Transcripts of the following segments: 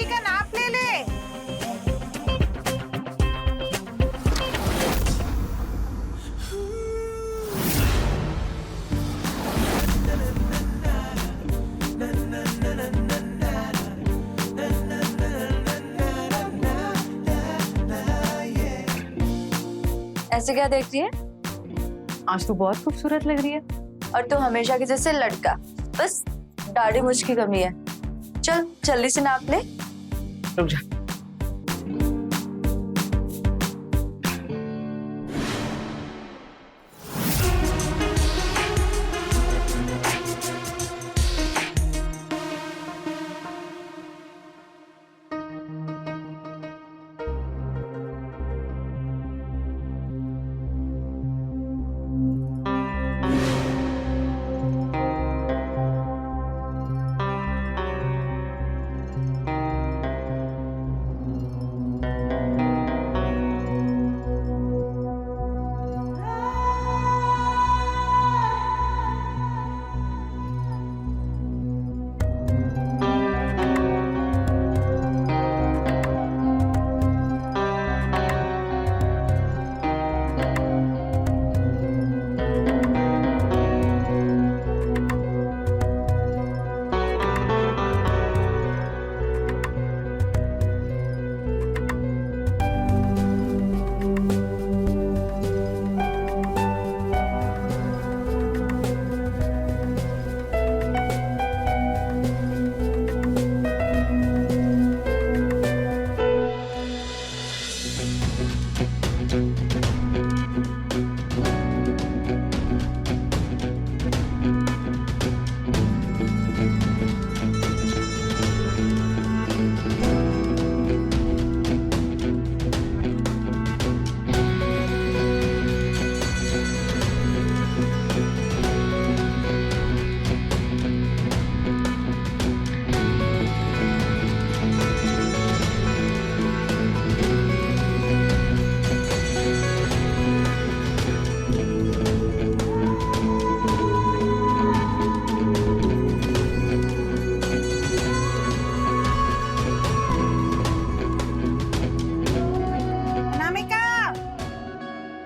मीनाक्षी का नाप ले ले। ऐसे क्या देख रही है? आज तो बहुत खूबसूरत लग रही है। और तू हमेशा के जैसे लड़का, बस दाढ़ी मूंछ की कमी है। चल जल्दी से नाप ले। रुक जा।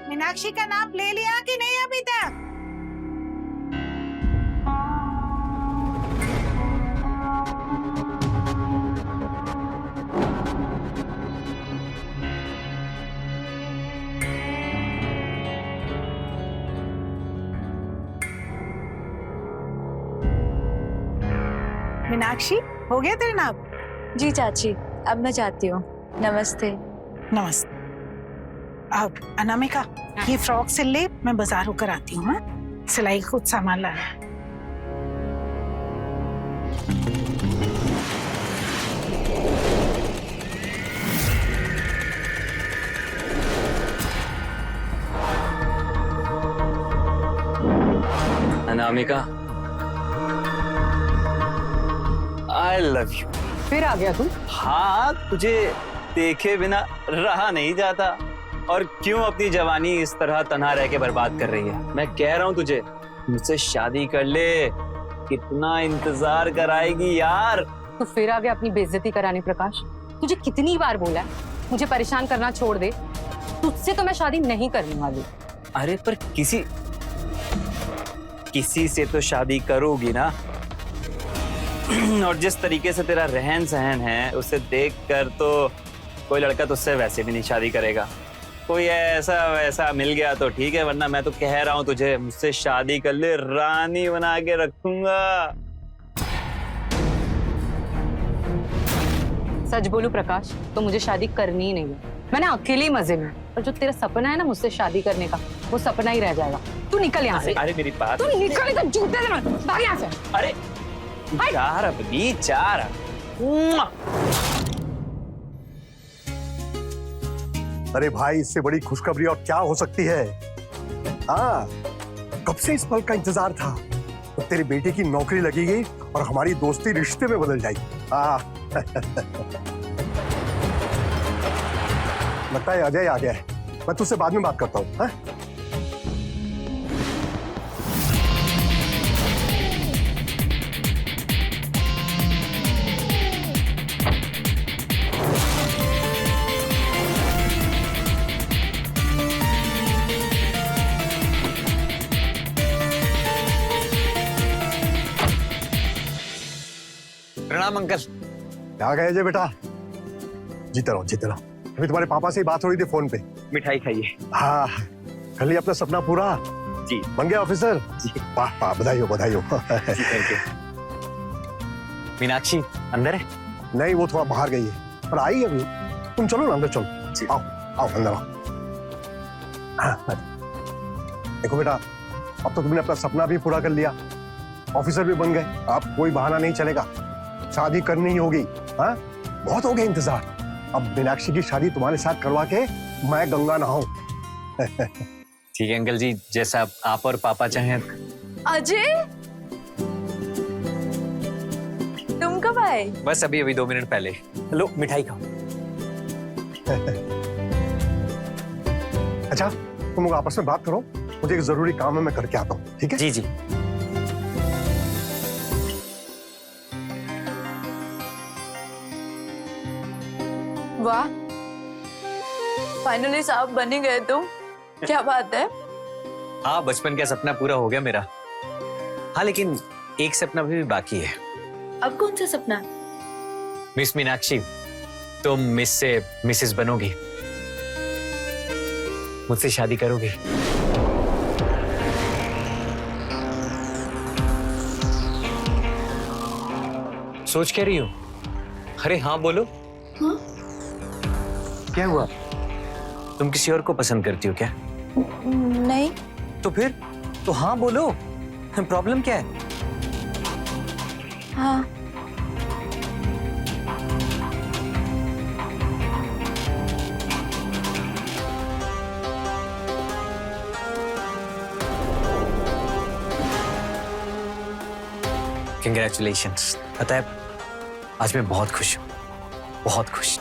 मीनाक्षी का नाप ले लिया कि नहीं अभी तक? मीनाक्षी, हो गया तेरे नाप? जी चाची, अब मैं जाती हूँ। नमस्ते। नमस्ते। अब अनामिका, ये फ्रॉक सिल ले, मैं बाजार होकर आती हूँ। हाँ, सिलाई का कुछ सामान लाना है। Anamika, I love you. फिर आ गया तू? हाँ, तुझे देखे बिना रहा नहीं जाता। और क्यों अपनी जवानी इस तरह तन्हा रह के बर्बाद कर रही है? मैं कह रहा हूँ तुझे, मुझसे शादी कर ले। कितना इंतजार कराएगी यार? तो फिर आ गया अपनी बेइज्जती कराने। प्रकाश, तुझे कितनी बार बोला है मुझे परेशान करना छोड़ दे। तुझसे तो मैं शादी नहीं करने वाली। अरे पर किसी से तो शादी करोगी ना। और जिस तरीके से तेरा रहन सहन है, उसे देखकर तो कोई लड़का तुझसे वैसे भी नहीं शादी करेगा। कोई ऐसा वैसा मिल गया तो ठीक है, वरना मैं तो कह रहा हूँ तुझे, मुझसे शादी कर ले, रानी बना के रखूंगा। सच बोलूं प्रकाश, तो मुझे शादी करनी ही नहीं है। मैंने अकेले मजे में। और जो तेरा सपना है ना मुझसे शादी करने का, वो सपना ही रह जाएगा। तू निकल यहाँ से। अरे मेरी बात, तू निकल, तो जूते से मत भाग यहाँ से। अरे चार अपनी चार। अरे भाई, इससे बड़ी खुशखबरी और क्या हो सकती है? हाँ, कब से इस पल का इंतजार था। तो तेरी बेटी की नौकरी लगेगी और हमारी दोस्ती रिश्ते में बदल जाएगी। लगता है अजय आ गया है। मैं तुझसे बाद में बात करता हूँ। हाँ? प्रणाम अंकल। क्या गए जे बेटा? जीते रहो जीते रहो। अभी तुम्हारे पापा से ही बात हो रही थी फोन पे। मिठाई खाइए। हाँ, कर लिया अपना सपना पूरा? जी। बन गया ऑफिसर? जी। वाह वाह, बधाई हो बधाई हो। Thank you. मीनाक्षी अंदर है? नहीं, वो थोड़ा बाहर गई है, पर आई अभी। तुम चलो ना अंदर चलो। जी। आओ आओ अंदर आओ। हाँ, देखो बेटा, अब तो तुमने अपना सपना भी पूरा कर लिया, ऑफिसर भी बन गए। अब कोई बहाना नहीं चलेगा, शादी करनी ही होगी। हाँ, बहुत हो गया इंतजार। अब मीनाक्षी की शादी तुम्हारे साथ करवा के मैं गंगा नहाऊं। ठीक है अंकल जी, जैसा आप और पापा चाहें। अजय, तुम कब आए? बस अभी अभी 2 मिनट पहले। लो मिठाई खाओ। अच्छा, तुम लोग आपस में बात करो, मुझे एक जरूरी काम है, मैं करके आता हूँ। ठीक है? जी जी। वाह, फाइनली साहब बन ही गए तुम। क्या बात है? हाँ, बचपन का सपना पूरा हो गया मेरा। हाँ, लेकिन एक सपना भी बाकी है। अब कौन सा सपना? मिस मीनाक्षी, तुम मिस से मिसेस बनोगी, मुझसे शादी करोगी। सोच क्या रही हो? अरे हाँ बोलो। हाँ? क्या हुआ? तुम किसी और को पसंद करती हो क्या? नहीं। तो फिर तो हाँ बोलो, प्रॉब्लम क्या है? हाँ। कंग्रेचुलेशंस। पता है, आज मैं बहुत खुश हूँ, बहुत खुश।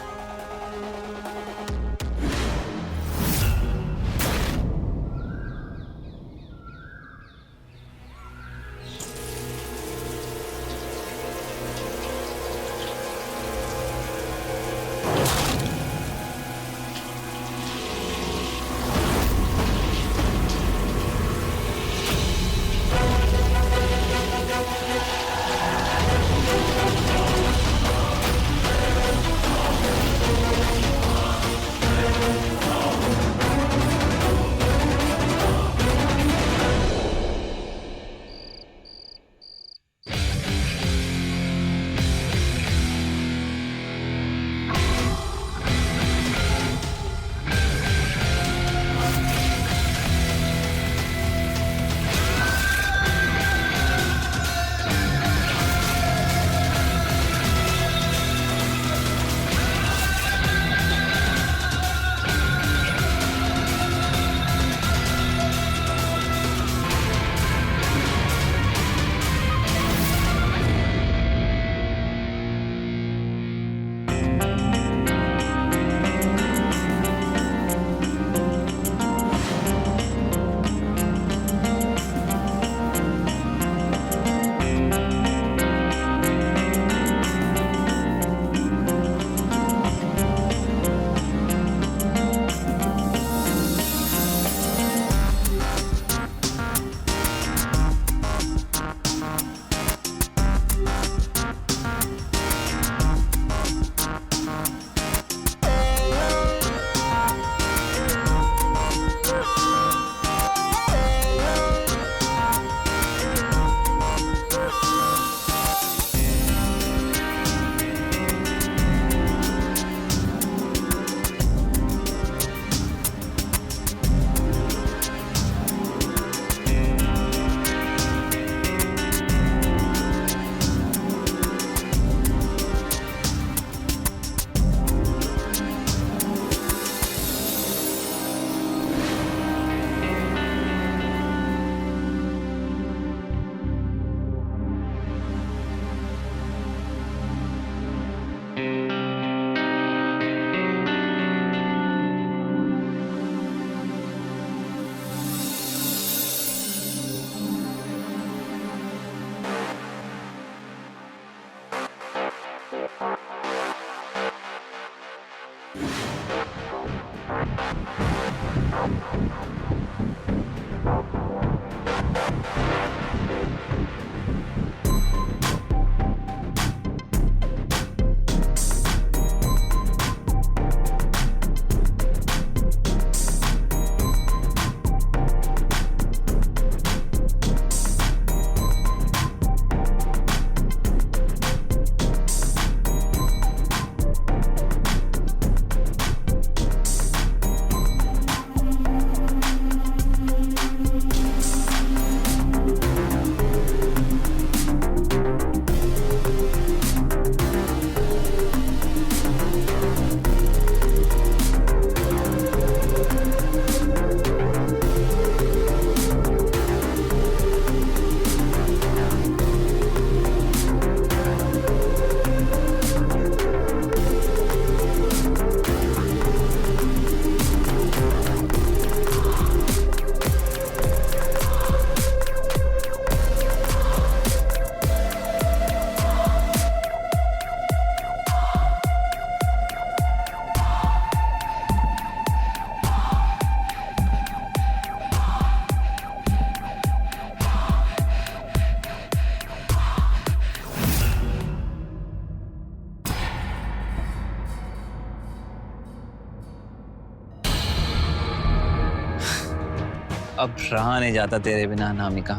अब रहा नहीं जाता तेरे बिना अनामिका।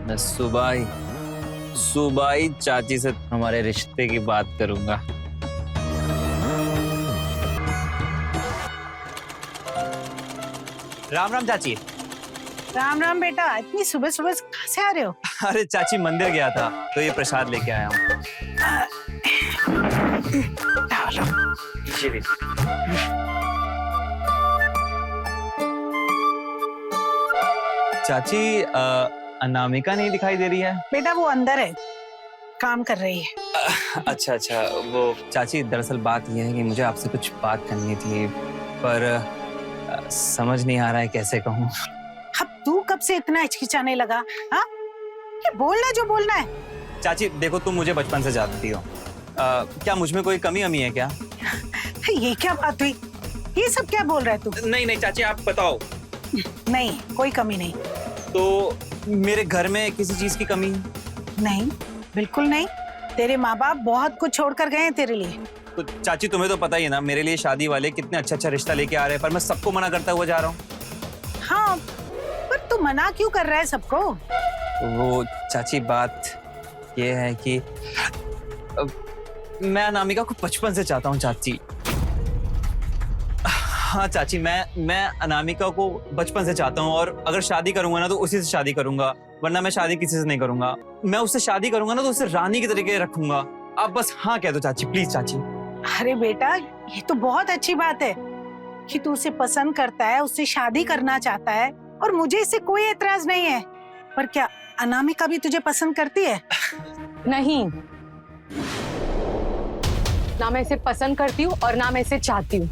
मैं सुबह ही चाची से हमारे रिश्ते की बात करूंगा। राम राम चाची। राम राम बेटा, इतनी सुबह सुबह कहाँ से आ रहे हो? अरे चाची मंदिर गया था तो ये प्रसाद लेके आया हूँ। चाची अनामिका नहीं दिखाई दे रही है। बेटा वो अंदर है, काम कर रही है। अच्छा वो चाची दरअसल बात यह है कि मुझे आपसे कुछ बात करनी थी पर समझ नहीं आ रहा है कैसे कहूँ। अब तू कब से इतना हिचकिचाने लगा? हाँ, ये बोलना जो बोलना है। चाची देखो तुम मुझे बचपन से जानती हो, क्या मुझ में कोई कमी है क्या? ये क्या बात हुई? ये सब क्या बोल रहा है तू? नहीं चाची आप बताओ। नहीं, कोई कमी नहीं। तो मेरे घर में किसी चीज की कमी है? नहीं, बिल्कुल नहीं। तेरे माँ बाप बहुत कुछ छोड़ कर गए हैं तेरे लिए। तो चाची तुम्हें तो पता ही है ना, मेरे लिए शादी वाले कितने अच्छा रिश्ता लेके आ रहे हैं, पर मैं सबको मना करता हुआ जा रहा हूँ। हाँ, पर तू मना क्यों कर रहा है सबको? वो चाची बात ये है कि मैं अनामिका को बचपन से चाहता हूँ चाची। हाँ चाची, मैं अनामिका को बचपन से चाहता हूँ और अगर शादी करूंगा ना तो उसी से शादी करूंगा, वरना मैं शादी किसी से नहीं करूंगा। मैं उससे शादी करूंगा ना तो उसे रानी की तरीके रखूंगा। आप बस हाँ कह दो चाची, प्लीज चाची। अरे बेटा, ये तो बहुत अच्छी बात है कि तू उसे पसंद करता है, उससे शादी करना चाहता है और मुझे इससे कोई एतराज नहीं है। पर क्या अनामिका भी तुझे पसंद करती है? नहीं, ना मैं इसे पसंद करती हूँ और ना मैं इसे चाहती हूँ।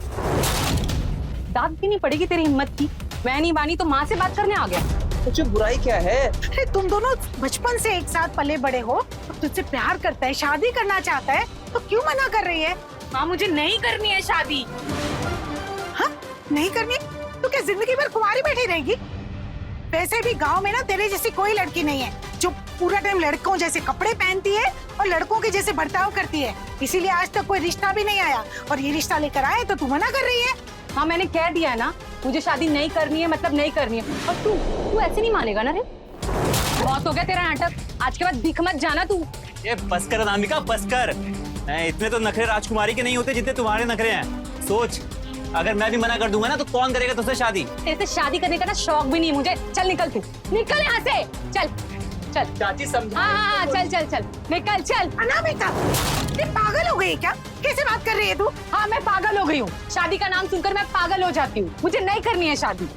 दाद भी नहीं पड़ेगी तेरी हिम्मत की। मैं नहीं मानी तो माँ से बात करने आ गया। मुझे बुराई क्या है? अरे तुम दोनों बचपन से एक साथ पले बड़े हो, तुझसे प्यार करता है, शादी करना चाहता है, तो क्यों मना कर रही है? माँ मुझे नहीं करनी है शादी। हाँ, नहीं करनी? तो क्या जिंदगी भर कुंवारी बैठी रहेगी? वैसे भी गांव में ना तेरे जैसी कोई लड़की नहीं है जो पूरा टाइम लड़कों जैसे कपड़े पहनती है और लड़कों के जैसे बर्ताव करती है। इसीलिए आज तक कोई रिश्ता भी नहीं आया और ये रिश्ता लेकर आए तो तू मना कर रही है। हाँ मैंने कह दिया ना, मुझे शादी नहीं करनी है मतलब नहीं करनी है। और तू ऐसे नहीं मानेगा ना रे? बहुत हो गया तेरा नाटक, आज के बाद दिख मत जाना तू। ये बस कर अनामिका, बस कर। इतने तो नखरे राजकुमारी के नहीं होते जितने तुम्हारे नखरे हैं। सोच, अगर मैं भी मना कर दूंगा ना तो कौन करेगा तुझसे शादी? तेरे से शादी करने का ना शौक भी नहीं मुझे। चल निकल, तू निकल यहाँ से। चल चल चाची समझा। हाँ चल निकल चल। अनामिका, ये पागल हो गई क्या? कैसे बात कर रही है तू? हाँ मैं पागल हो गई हूँ, शादी का नाम सुनकर मैं पागल हो जाती हूँ। मुझे नहीं करनी है शादी।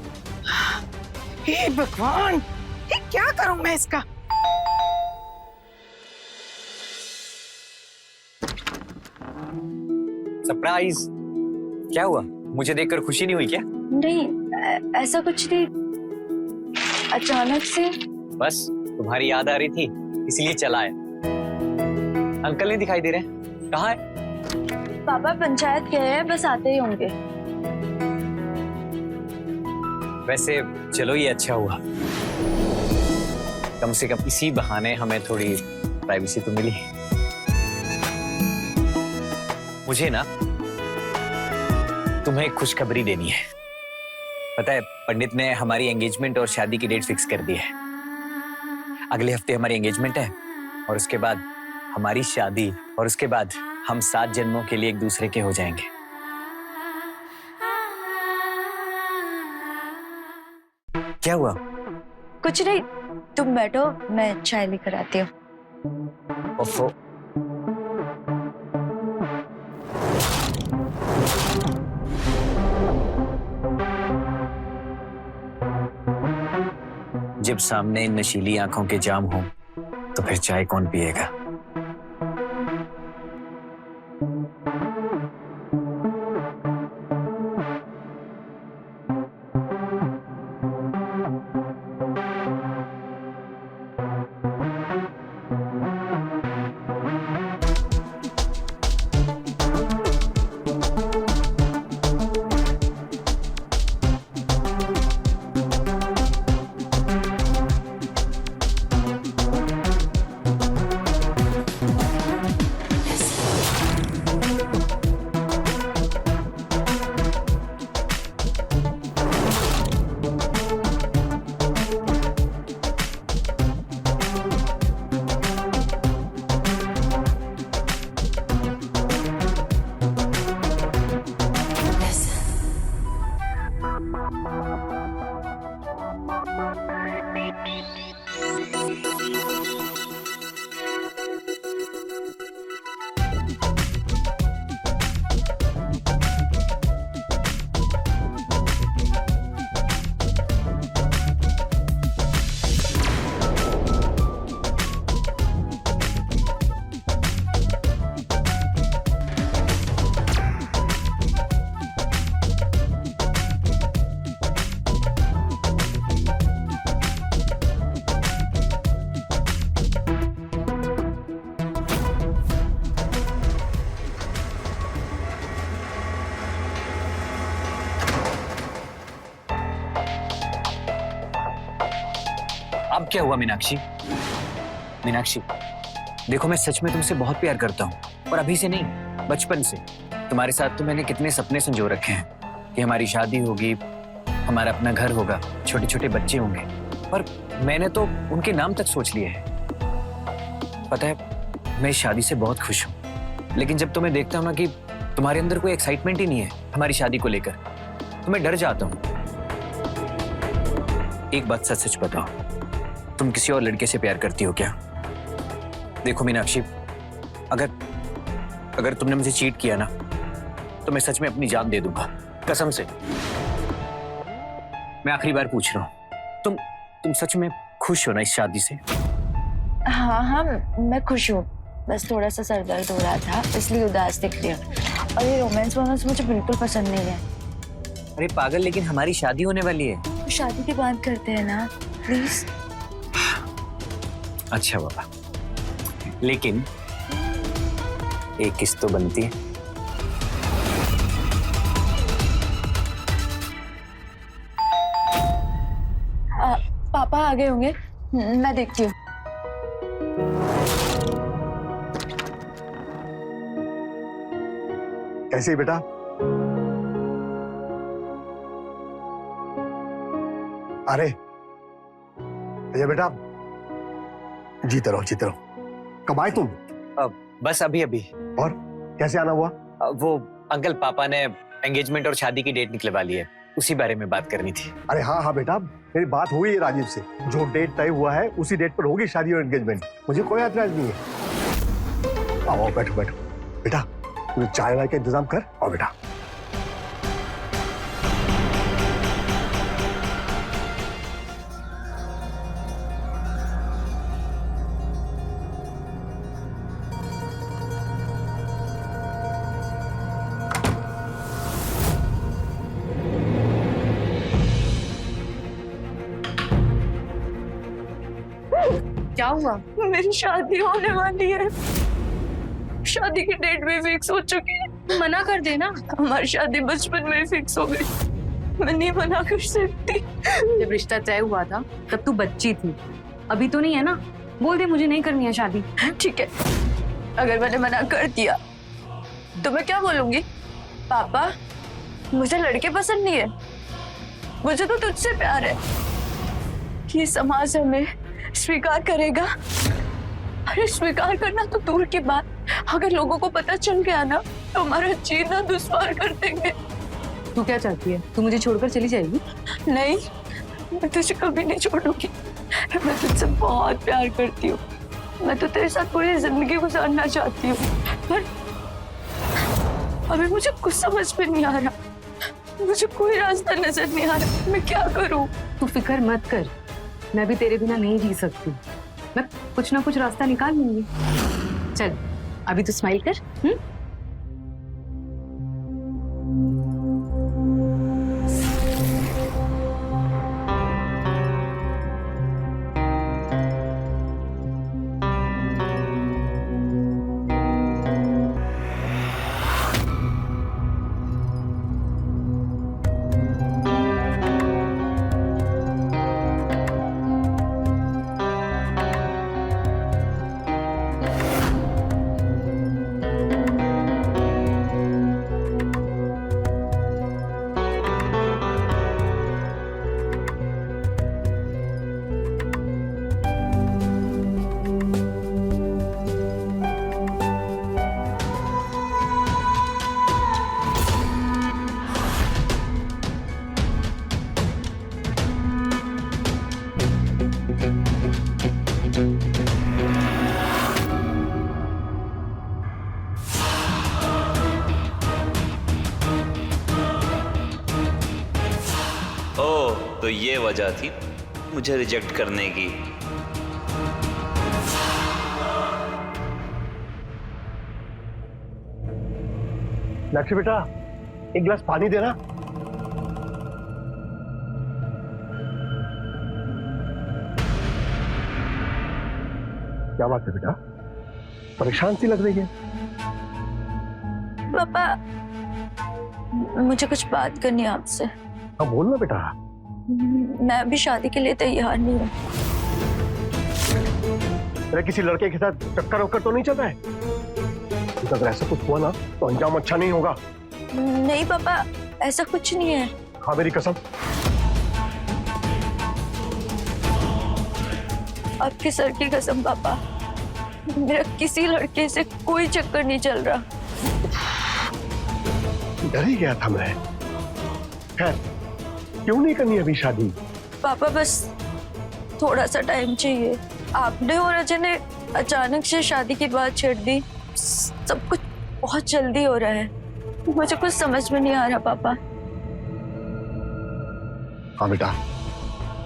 हे भगवान, ये क्या करूं मैं इसका? सरप्राइज! क्या हुआ? मुझे देखकर खुशी नहीं हुई क्या? नहीं, ऐसा कुछ नहीं, अचानक से। बस तुम्हारी याद आ रही थी इसलिए चला है। अंकल नहीं दिखाई दे रहे, कहाँ है? पापा पंचायत गए हैं, बस आते ही होंगे। वैसे चलो ये अच्छा हुआ, कम से कम इसी बहाने हमें थोड़ी प्राइवेसी तो मिली। मुझे ना तुम्हें एक खुशखबरी देनी है। पता है पंडित ने हमारी एंगेजमेंट और शादी की डेट फिक्स कर दी है। अगले हफ्ते हमारी एंगेजमेंट है और उसके बाद हमारी शादी और उसके बाद हम 7 जन्मों के लिए एक दूसरे के हो जाएंगे। क्या हुआ? कुछ नहीं, तुम बैठो, मैं चाय लेकर आती हूँ। ओफो, जब सामने नशीली आंखों के जाम हो तो फिर चाय कौन पिएगा? अब क्या हुआ मीनाक्षी? मीनाक्षी, देखो मैं सच में तुमसे बहुत प्यार करता हूँ, और अभी से नहीं, बचपन से। तुम्हारे साथ तो मैंने कितने सपने संजो रखे हैं कि हमारी शादी होगी, हमारा अपना घर होगा, छोटे छोटे बच्चे होंगे, पर मैंने तो उनके नाम तक सोच लिए हैं। पता है, मैं इस शादी से बहुत खुश हूँ, लेकिन जब तुम्हें देखता हूँ ना कि तुम्हारे अंदर कोई एक्साइटमेंट ही नहीं है हमारी शादी को लेकर, तो मैं डर जाता हूँ। एक बात सच सच बताओ, तुम किसी और लड़के से प्यार करती हो क्या? देखो मीनाक्षी, अगर तुमने मुझे चीट किया ना, तो मैं सच में अपनी जान दे दूंगा, कसम से। मैं आखिरी बार पूछ रहा हूँ, तुम सच में खुश हो ना इस शादी से? हाँ हाँ, मैं खुश हूँ, बस थोड़ा सा सर दर्द हो रहा था, इसलिए उदास दिख रही हूँ। और ये रोमांस वोमांस मुझे बिल्कुल पसंद नहीं है। अरे पागल, लेकिन हमारी शादी होने वाली है। तो शादी की बात करते हैं ना, प्लीज। अच्छा बाबा, लेकिन एक किस्त तो बनती है। पापा आ गए होंगे, मैं देखती हूँ। कैसे ही बेटा? अरे ये बेटा, जीते रहो जीते रहो। कब आए तुम? बस अभी अभी। और कैसे आना हुआ? वो अंकल, पापा ने एंगेजमेंट और शादी की डेट निकलवा ली है, उसी बारे में बात करनी थी। अरे हाँ हाँ बेटा, मेरी बात हुई है राजीव से, जो डेट तय हुआ है उसी डेट पर होगी शादी और एंगेजमेंट। मुझे कोई एतराज नहीं है। आओ बैठो बैठो बेटा, तू चाय वाय का इंतजाम कर। आओ बेटा। क्या हुआ? मेरी शादी होने वाली है, शादी की डेट भी फिक्स हो चुकी है। मना कर देना, हमारी शादी बचपन में फिक्स हो गई, मैं नहीं मना कर सकती। जब रिश्ता तय हुआ था तब तू बच्ची थी, अभी तो नहीं है ना। बोल दे मुझे नहीं करनी है शादी। ठीक है, अगर मैंने मना कर दिया तो मैं क्या बोलूंगी? पापा, मुझे लड़के पसंद नहीं है, मुझे तो तुझसे प्यार है। ये समाज हमें स्वीकार करेगा? अरे स्वीकार करना तो दूर की बात, अगर लोगों को पता चल गया ना तो हमारा जीना दुश्वार कर देंगे। तू क्या चाहती है? तू मुझे छोड़कर चली जाएगी? नहीं, मैं तुझे कभी नहीं छोड़ूंगी, मैं तुझसे बहुत प्यार करती हूँ, मैं तो तेरे साथ पूरी जिंदगी गुजारना चाहती हूँ, पर अभी मुझे कुछ समझ में नहीं आ रहा, मुझे कोई रास्ता नजर नहीं आ रहा, मैं क्या करूँ? तू फिक्र मत कर, मैं भी तेरे बिना नहीं जी सकती, मैं कुछ ना कुछ रास्ता निकाल लूंगी। चल अभी तो स्माइल कर। तो ये वजह थी मुझे रिजेक्ट करने की। मीनाक्षी बेटा, एक गिलास पानी देना। क्या बात है बेटा, परेशान सी लग रही है। पापा, मुझे कुछ बात करनी है आपसे। हाँ बोलना बेटा। मैं अभी शादी के लिए तैयार नहीं हूँ। तेरा किसी लड़के के साथ चक्कर वक्कर तो नहीं चल रहा है? अगर ऐसा कुछ हुआ ना तो अंजाम अच्छा नहीं होगा। नहीं पापा, ऐसा कुछ नहीं है। हाँ मेरी कसम। आपके सर की कसम पापा, मेरा किसी लड़के से कोई चक्कर नहीं चल रहा। डर ही गया था मैं। खैर, क्यों नहीं करनी अभी शादी? पापा बस थोड़ा सा टाइम चाहिए। आपने और अजय ने अचानक से शादी की बात छेड़ दी। सब कुछ बहुत जल्दी हो रहा है, मुझे कुछ समझ में नहीं आ रहा पापा। हाँ बेटा,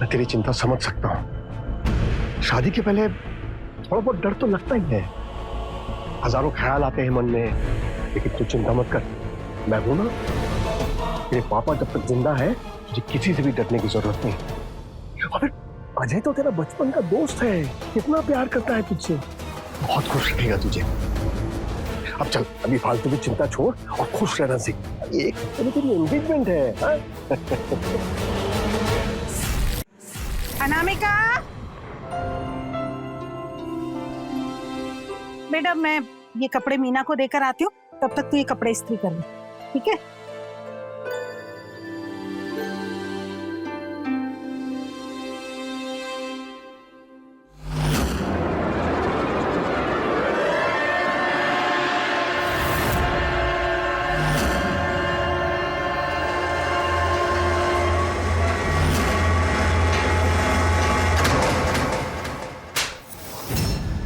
मैं तेरी चिंता समझ सकता हूँ। शादी के पहले थोड़ा बहुत डर तो लगता ही है, हजारों ख्याल आते हैं मन में, लेकिन तू चिंता मत कर, मैं हूं ना। तेरे पापा जब तक जिंदा है तुझे किसी से भी डरने की जरूरत नहीं। और फिर अजय तो तेरा बचपन का दोस्त है, कितना प्यार करता है तुझसे, बहुत खुश रखेगा तुझे। अब चल, अभी फालतू की चिंता छोड़ और खुश रहना सीख। एक हफ्ते में तेरी एंगेजमेंट है। अनामिका, बेटा मैं ये कपड़े मीना को देकर आती हूँ, तब तक तू ये कपड़े इस्त्री कर ले, ठीक है?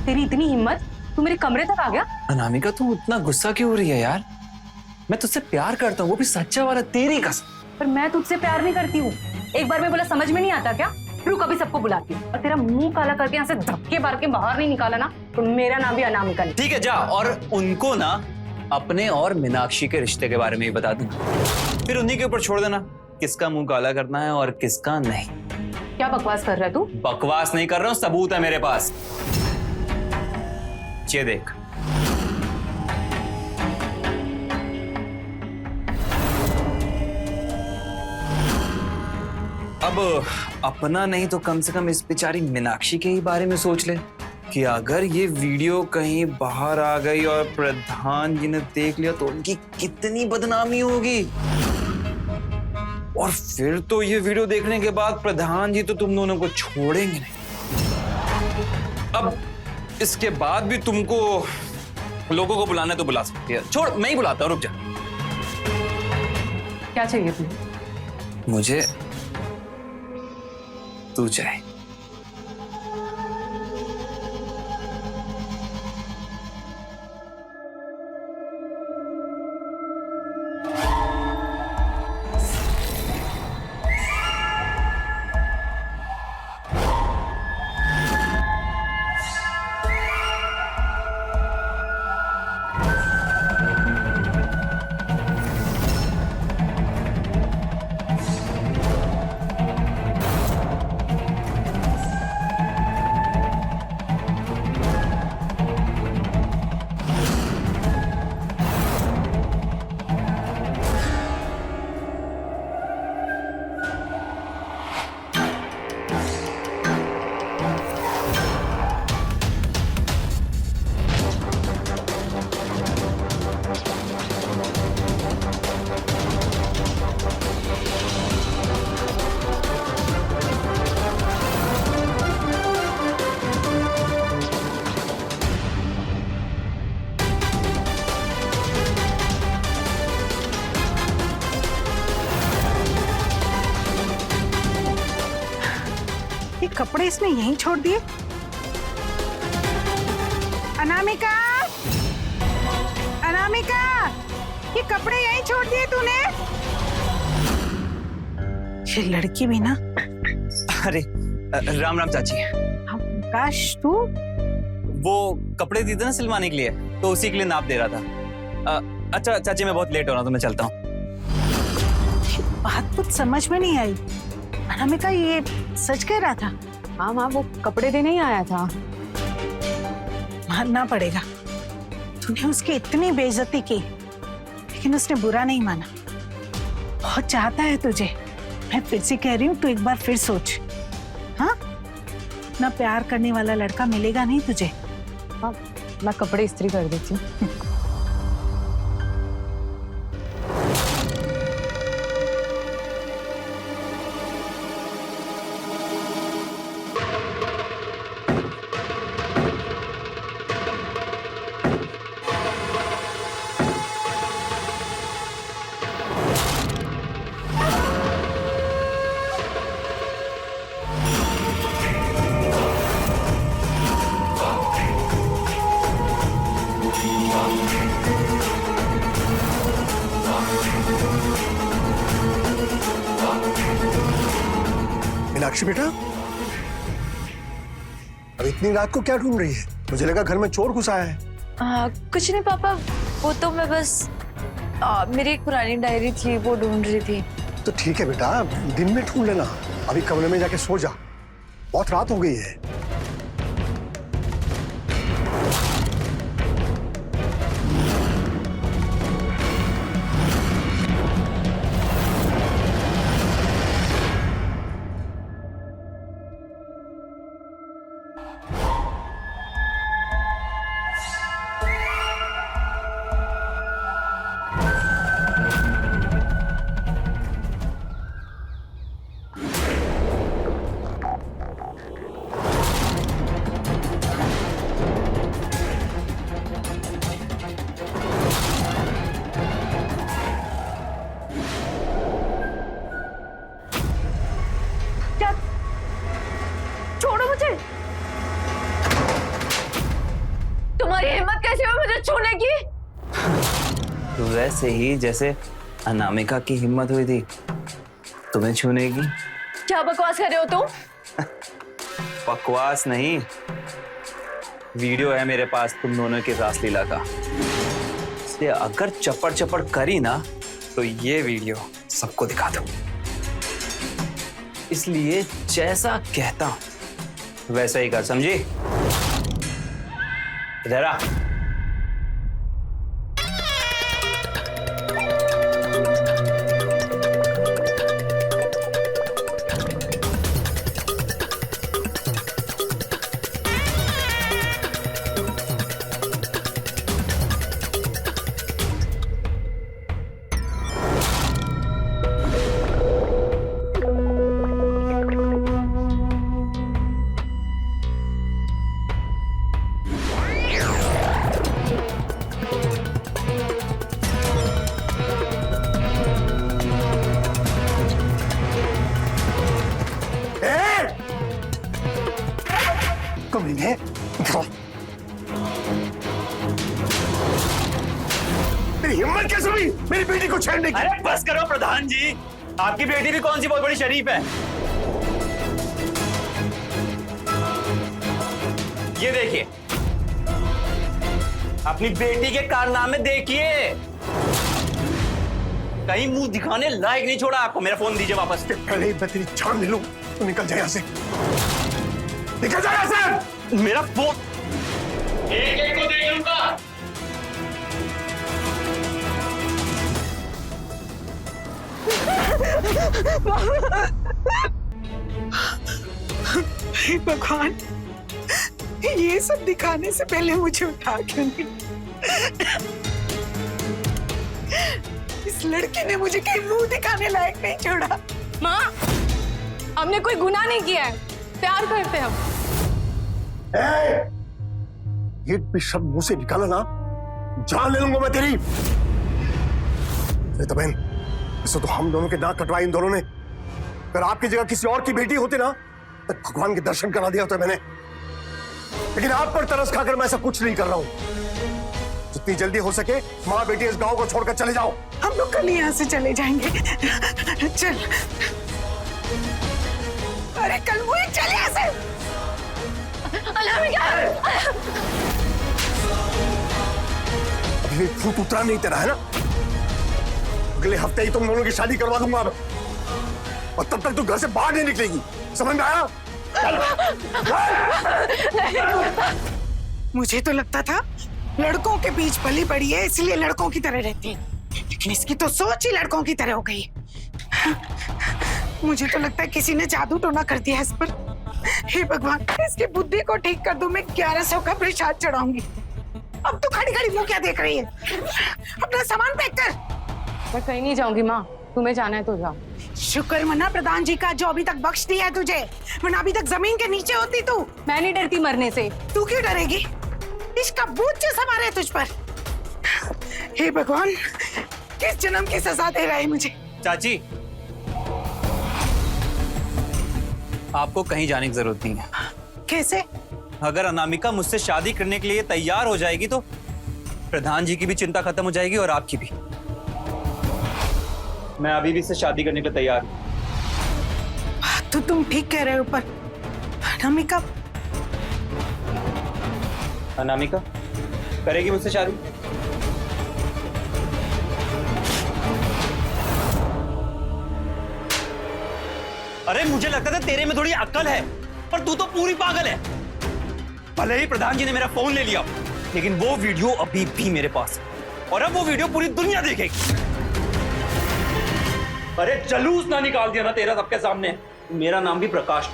तेरी इतनी हिम्मत, तू मेरे कमरे तक आ गया? अनामिका तू इतना गुस्सा क्यों हो रही है यार? मैं तुझसे प्यार करता हूँ, वो भी सच्चा वाला, तेरी कसम। पर मैं तुझसे प्यार नहीं करती हूँ। एक बार मैं बोला समझ में नहीं आता क्या? फिर कभी सबको बुलाती हूँ और तेरा मुंह काला करके यहाँ से धक्के मार के बाहर नहीं निकाला ना तो मेरा नाम भी अनामिका नहीं। ठीक है जा, और उनको ना अपने और मीनाक्षी के रिश्ते के बारे में भी बता दूंगा, फिर उन्हीं के ऊपर छोड़ देना किसका मुंह काला करना है और किसका नहीं। क्या बकवास कर रहा है तू? बकवास नहीं कर रहा हूँ, सबूत है मेरे पास। ये देख। अब अपना नहीं तो कम से कम इस बेचारी मीनाक्षी के ही बारे में सोच ले कि अगर ये वीडियो कहीं बाहर आ गई और प्रधान जी ने देख लिया तो उनकी कितनी बदनामी होगी। और फिर तो ये वीडियो देखने के बाद प्रधान जी तो तुम दोनों को छोड़ेंगे नहीं। अब इसके बाद भी तुमको लोगों को बुलाना है तो बुला सकती है। छोड़, मैं ही बुलाता हूँ, रुक जा। क्या चाहिए तुझे? मुझे तू चाहिए। ये कपड़े इसने यहीं छोड़ दिए। अनामिका, अनामिका, ये कपड़े यहीं छोड़ दिए तूने? ये लड़की भी ना। अरे राम राम चाची। काश तू। वो कपड़े दिए थे ना सिलवाने के लिए, तो उसी के लिए नाप दे रहा था। अच्छा चाची, मैं बहुत लेट हो रहा हूँ तो मैं चलता हूँ। बात कुछ समझ में नहीं आई। अनामिका ये सच कह रहा था? हाँ माँ, वो कपड़े देने ही आया था। मानना पड़ेगा, तूने उसकी इतनी बेइज्जती की लेकिन उसने बुरा नहीं माना। बहुत चाहता है तुझे। मैं फिर से कह रही हूँ, तू एक बार फिर सोच। हाँ, ना प्यार करने वाला लड़का मिलेगा नहीं तुझे। हाँ, मैं कपड़े इस्त्री कर देती हूँ। मीनाक्षी बेटा, अब इतनी रात को क्या ढूंढ रही है? मुझे लगा घर में चोर घुसा है। कुछ नहीं पापा, वो तो मैं बस मेरी एक पुरानी डायरी थी वो ढूंढ रही थी। तो ठीक है बेटा, दिन में ढूंढ लेना। अभी कमरे में जाके सो जा, बहुत रात हो गई है। छोड़ो मुझे। तुम्हारी हिम्मत कैसे हुई मुझे छूने की? तो वैसे ही जैसे अनामिका की हिम्मत हुई थी तुम्हें छूने की। क्या बकवास कर रहे हो तुम? बकवास नहीं, वीडियो है मेरे पास तुम दोनों की रासलीला का। इसलिए अगर चपड़ चपड़ करी ना तो ये वीडियो सबको दिखा दो। इसलिए जैसा कहता हूं वैसा ही कर, समझी? इधर आ। कमीने, मेरी हिम्मत कैसे हुई मेरी बेटी को छेड़ने की? अरे बस करो प्रधान जी, आपकी बेटी भी कौन सी बहुत बड़ी शरीफ है। ये देखिए, अपनी बेटी के कारनामे देखिए। कहीं मुंह दिखाने लायक नहीं छोड़ा आपको। मेरा फोन दीजिए वापस। पहले ही मैं तेरी जान ले लूं तो निकल जाए यहाँ से, निकल जाए यहाँ से। मेरा फोन एक एक को देख लूंगा। हे भगवान, ये सब दिखाने से पहले मुझे उठा क्यों नहीं? इस लड़की ने मुझे कहीं मुंह दिखाने लायक नहीं छोड़ा। माँ, हमने कोई गुनाह नहीं किया है, प्यार करते हैं हम। एक भी शब्द मुंह से निकाला ना, जान ले लूंगा मैं तेरी। तो बहन, ऐसा तो हम दोनों के नाक कटवाए इन दोनों ने। अगर आपकी जगह किसी और की बेटी होती ना तो भगवान के दर्शन करा दिया होता मैंने। लेकिन आप पर तरस खाकर मैं ऐसा कुछ नहीं कर रहा हूं। जितनी जल्दी हो सके माँ बेटी इस गांव को छोड़कर चले जाओ। हम लोग कल यहाँ से चले जाएंगे। चल। अरे कल मुझे चले यहाँ से। अनामिका, अभी फूट उतरा नहीं तेरा, है ना? अगले हफ्ते ही तुम दोनों की शादी करवा दूंगा मैं, और तब तक तू घर से बाहर नहीं निकलेगी, समझ में आया? मुझे तो लगता था लड़कों के बीच पली पड़ी है इसलिए लड़कों की तरह रहती है, लेकिन इसकी तो सोच ही लड़कों की तरह हो गई है। मुझे तो लगता है किसी ने जादू टोना कर दिया इस पर। हे भगवान, इसकी बुद्धि को ठीक कर दूं। मैं 1100 का प्रसाद चढ़ाऊंगी। अब तो खड़ी खड़ी मुंह क्या देख रही है? अपना सामान पैक कर। मैं कहीं नहीं जाऊंगी माँ, तुम्हें जाना है तो जाओ। शुक्र मना प्रधान जी का जो अभी तक बख्श दिया है तुझे, वरना अभी तक जमीन के नीचे होती तू। मैं नहीं डरती मरने से। तू क्यों डरेगी? इसका भूत जो सवार है तुझ पर। हे भगवान, किस जन्म की सजा दे रहा है मुझे? चाची, आपको कहीं जाने की जरूरत नहीं है। कैसे? अगर अनामिका मुझसे शादी करने के लिए तैयार हो जाएगी तो प्रधान जी की भी चिंता खत्म हो जाएगी और आपकी भी। मैं अभी भी इससे शादी करने के लिए तैयार हूं। तो तुम ठीक कह रहे हो, पर अनामिका अनामिका करेगी मुझसे शादी? अरे मुझे लगता था तेरे में थोड़ी अक्ल है, पर तू तो पूरी पागल है। भले ही प्रधान जी ने मेरा फोन ले लिया, लेकिन वो वीडियो अभी भी मेरे पास है और अब वो वीडियो पूरी दुनिया देखेगी। अरे जलूस ना निकाल दिया ना तेरा सबके सामने। मेरा नाम भी प्रकाश।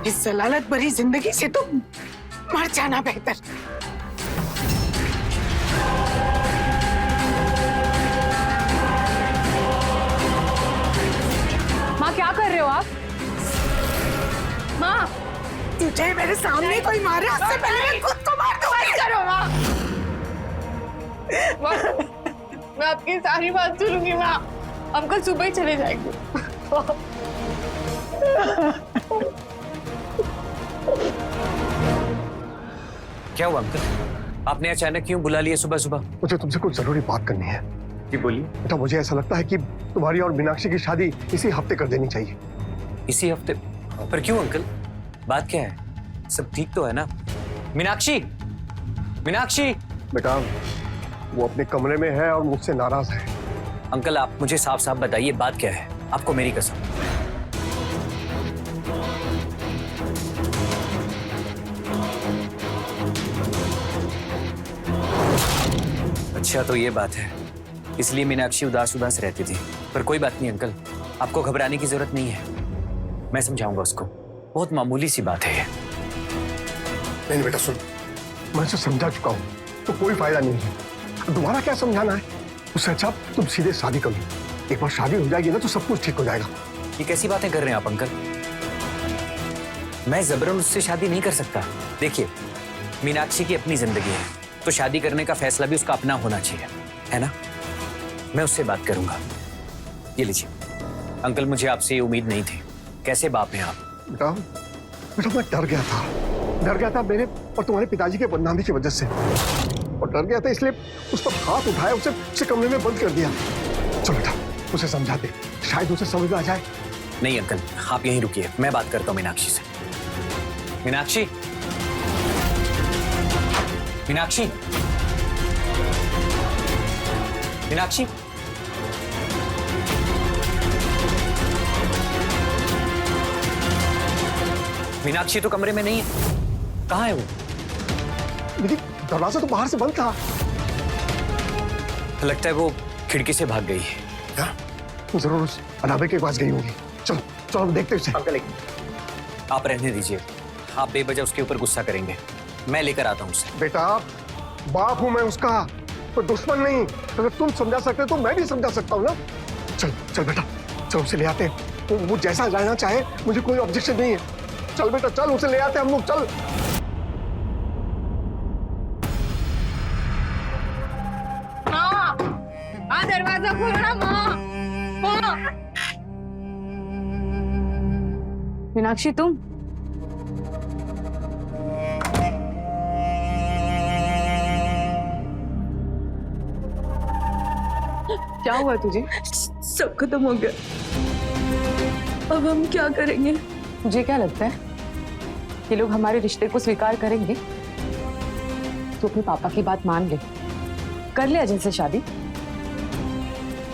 इस जलालत भरी जिंदगी से तो मर जाना बेहतर। माँ क्या कर रहे हो आप? माँ, तुझे मेरे सामने कोई मारे उससे पहले मैं खुद को मार दूंगी। करो माँ। मैं आपकी सारी बात सुनूंगी माँ। हम कल सुबह ही चले जाएंगे। क्या हुआ अंकल? आपने अचानक क्यों बुला लिया सुबह सुबह? मुझे तुमसे कुछ जरूरी बात करनी है। जी बोलिए। बेटा, मुझे ऐसा लगता है कि तुम्हारी और मीनाक्षी की शादी इसी हफ्ते कर देनी चाहिए। इसी हफ्ते? पर क्यों अंकल? बात क्या है? सब ठीक तो है ना? मीनाक्षी, मीनाक्षी! बेटा, वो अपने कमरे में है और मुझसे नाराज है। अंकल आप मुझे साफ साफ बताइए बात क्या है? आपको मेरी कसम। अच्छा तो ये बात है, इसलिए मीनाक्षी उदास उदास रहती थी। पर कोई बात नहीं अंकल, आपको घबराने की जरूरत नहीं है। मैं समझाऊंगा उसको, बहुत मामूली सी बात है ये। नहीं बेटा सुन, मैं उसे समझा चुका हूँ, तो कोई फायदा नहीं है। दोबारा क्या समझाना है? उससे अच्छा तुम सीधे शादी कर लो। एक बार शादी हो जाएगी ना तो सब कुछ ठीक हो जाएगा। ये कैसी बातें कर रहे हैं आप अंकल? मैं जबरन उससे शादी नहीं कर सकता। देखिए, मीनाक्षी की अपनी जिंदगी है, तो शादी करने का फैसला भी उसका अपना होना चाहिए, है ना? मैं उससे बात करूंगा। ये लीजिए अंकल, मुझे आपसे ये उम्मीद नहीं थी। कैसे बाप हैं आप? बेटा, मैं डर गया था मेरे और तुम्हारे पिताजी के बदनामी की वजह से, और डर गया था इसलिए उस पर हाथ उठाया, उसे कमरे में बंद कर दिया। चलो बेटा, उसे समझा दे, शायद उसे समझ में आ जाए। नहीं अंकल, आप यहीं रुकिए, मैं बात करता हूँ मीनाक्षी से। मीनाक्षी, मीनाक्षी, मीनाक्षी! मीनाक्षी तो कमरे में नहीं है। कहाँ है वो? मेरी दरवाजा तो बाहर से बंद था। लगता है वो खिड़की से भाग गई है। क्या? जरूर उस अनामिका के पास गई होगी। चलो चलो हम देखते हैं उसे। अंकल आप रहने दीजिए, आप बेवजह उसके ऊपर गुस्सा करेंगे। मैं लेकर आता हूँ उसे। बेटा, बाप हूं मैं उसका, तो दुश्मन नहीं। अगर तुम समझा सकते हो तो मैं भी समझा सकता हूँ ना। चल चल बेटा, चल उसे ले आते हैं। वो जैसा रहना चाहे, मुझे कोई ऑब्जेक्शन नहीं है। चल बेटा चल, उसे ले आते हैं हम लोग। चल माँ, दरवाजा खोलो ना माँ। माँ, मीनाक्षी तुम? क्या हुआ तुझे? सब खत्म हो गया। अब हम क्या करेंगे? मुझे क्या लगता है ये लोग हमारे रिश्ते को स्वीकार करेंगे? तू अपने पापा की बात मान ले, कर ले अजय से शादी।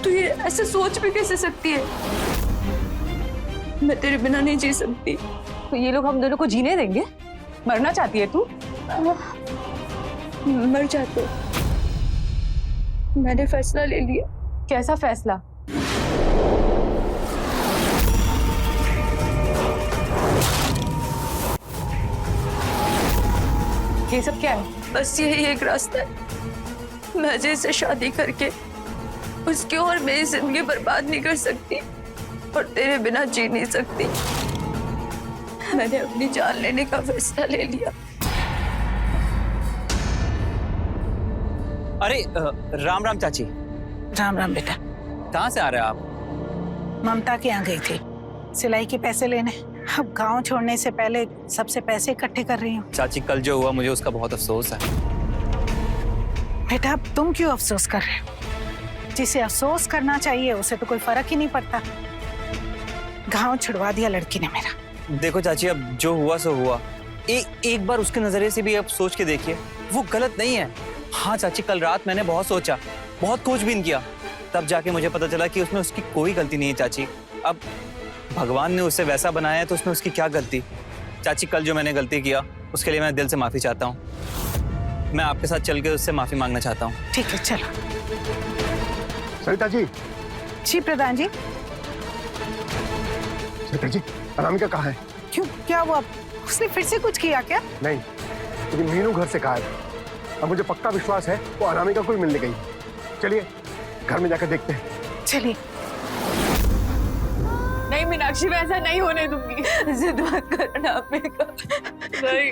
तू ये ऐसे सोच भी कैसे सकती है? मैं तेरे बिना नहीं जी सकती। तो ये लोग हम दोनों को जीने देंगे? मरना चाहती है तू? मर जाते। मैंने फैसला ले लिया। कैसा फैसला? ये सब क्या है? बस यही एक रास्ता है। मैं अजय से शादी करके उसकी और मेरी जिंदगी बर्बाद नहीं कर सकती और तेरे बिना जी नहीं सकती। मैंने अपनी जान लेने का फैसला ले लिया। अरे राम राम चाची। राम राम बेटा। कहाँ से आ रहे हैं आप? ममता के यहाँ गई थी सिलाई के पैसे लेने। अब गांव छोड़ने से पहले सबसे पैसे इकट्ठे कर रही हूँ। चाची कल जो हुआ मुझे उसका बहुत अफसोस है। बेटा अब तुम क्यों अफसोस कर रहे हो? जिसे अफसोस करना चाहिए उसे तो कोई फर्क ही नहीं पड़ता। गांव छुड़वा दिया लड़की ने मेरा। देखो चाची, अब जो हुआ सो हुआ। एक बार उसके नजरिए से भी अब सोच के देखिए, वो गलत नहीं है। हाँ चाची, कल रात मैंने बहुत सोचा, बहुत खोजबीन किया, तब जाके मुझे पता चला कि उसमें उसकी कोई गलती नहीं है चाची। अब भगवान ने उसे वैसा बनाया है तो उसमें उसकी क्या गलती? चाची कल जो मैंने गलती किया उसके लिए मैं दिल से माफी चाहता हूँ। मैं आपके साथ चल के उससे माफी मांगना चाहता हूँ। ठीक है चलो। सरिता जी। जी प्रधान जी। सरिता जी, अनामिका कहाँ है? क्यों, क्या हुआ? उसने फिर से कुछ किया क्या? नहीं, लेकिन मीनू घर से कहा है। अब मुझे पक्का विश्वास है वो अनामिका को ही मिलने गई। चलिए घर में जाकर देखते हैं। चलिए। नहीं मीनाक्षी, मैं ऐसा नहीं होने दूंगी। जिद मत करना अम्बिका। नहीं,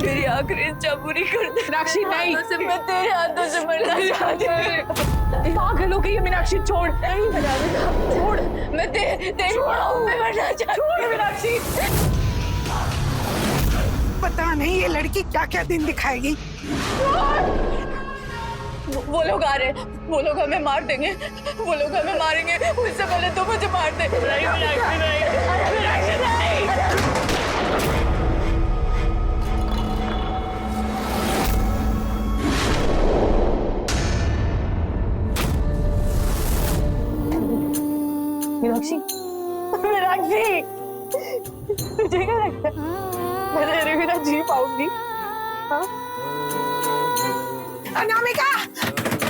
मेरी आखिरी इच्छा पूरी कर दे। मीनाक्षी नहीं, मैं तेरे हाथों से मरना चाहती हूँ। पागल हो गई है मीनाक्षी। छोड़, नहीं छोड़, मैं तेरे हाथों में मरना चाहती हूँ। मीनाक्षी, पता नहीं ये लड़की क्या क्या दिन दिखाएगी। वो लोग आ रहे हैं, वो लोग हमें मार देंगे, वो लोग हमें मारेंगे। उससे पहले तो मुझे मार दे। नहीं मीनाक्षी, नहीं मीनाक्षी, नहीं। मीनाक्षी, मीनाक्षी, मुझे क्या लगता है मैं तेरे बिना जी पाऊंगी? हाँ? अनामिका,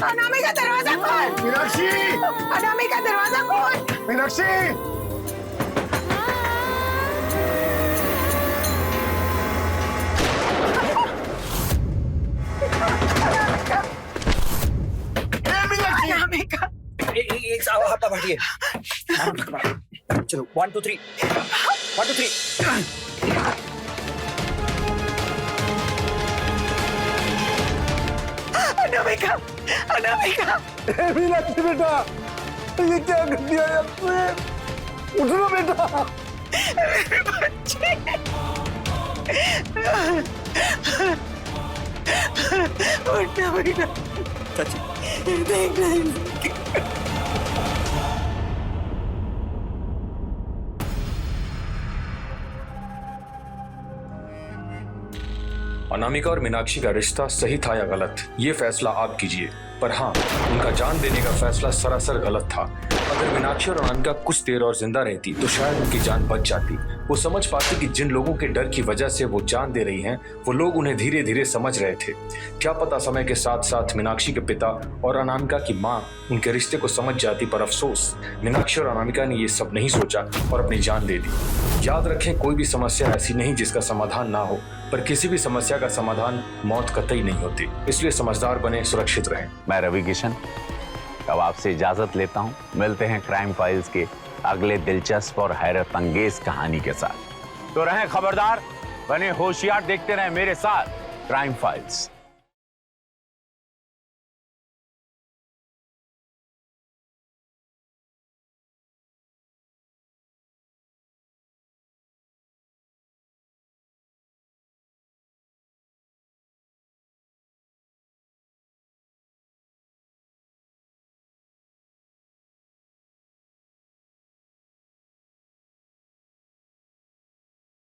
अनामिका दरवाजा खोल। मीनाक्षी, अनामिका दरवाजा खोल। मीनाक्षी। अनामिका। एक आप बैठिए। चलो 1 2 3 1 2 3। अनामिका, अनामिका। मीनाक्षी बेटा, ये क्या कर दिया आपने? उठो बेटा। मेरे बच्चे। उठना बेटा। चाची देख रही। अनामिका और मीनाक्षी का रिश्ता सही था या गलत, ये फैसला आप कीजिए। पर हाँ, उनका जान देने का फैसला सरासर गलत था। अगर मीनाक्षी और अनामिका कुछ देर और जिंदा रहती तो शायद उनकी जान बच जाती। वो समझ पाती कि जिन लोगों के डर की वजह से वो जान दे रही हैं, वो लोग उन्हें धीरे धीरे समझ रहे थे। क्या पता समय के साथ साथ मीनाक्षी के पिता और अनामिका की माँ उनके रिश्ते को समझ जाती। पर अफसोस, मीनाक्षी और अनामिका ने ये सब नहीं सोचा और अपनी जान दे दी। याद रखें, कोई भी समस्या ऐसी नहीं जिसका समाधान ना हो, पर किसी भी समस्या का समाधान मौत कतई नहीं होती। इसलिए समझदार बने, सुरक्षित रहें। मैं रवि किशन अब आपसे इजाजत लेता हूं। मिलते हैं क्राइम फाइल्स के अगले दिलचस्प और हैरत अंगेज कहानी के साथ। तो रहें खबरदार, बने होशियार, देखते रहें मेरे साथ क्राइम फाइल्स।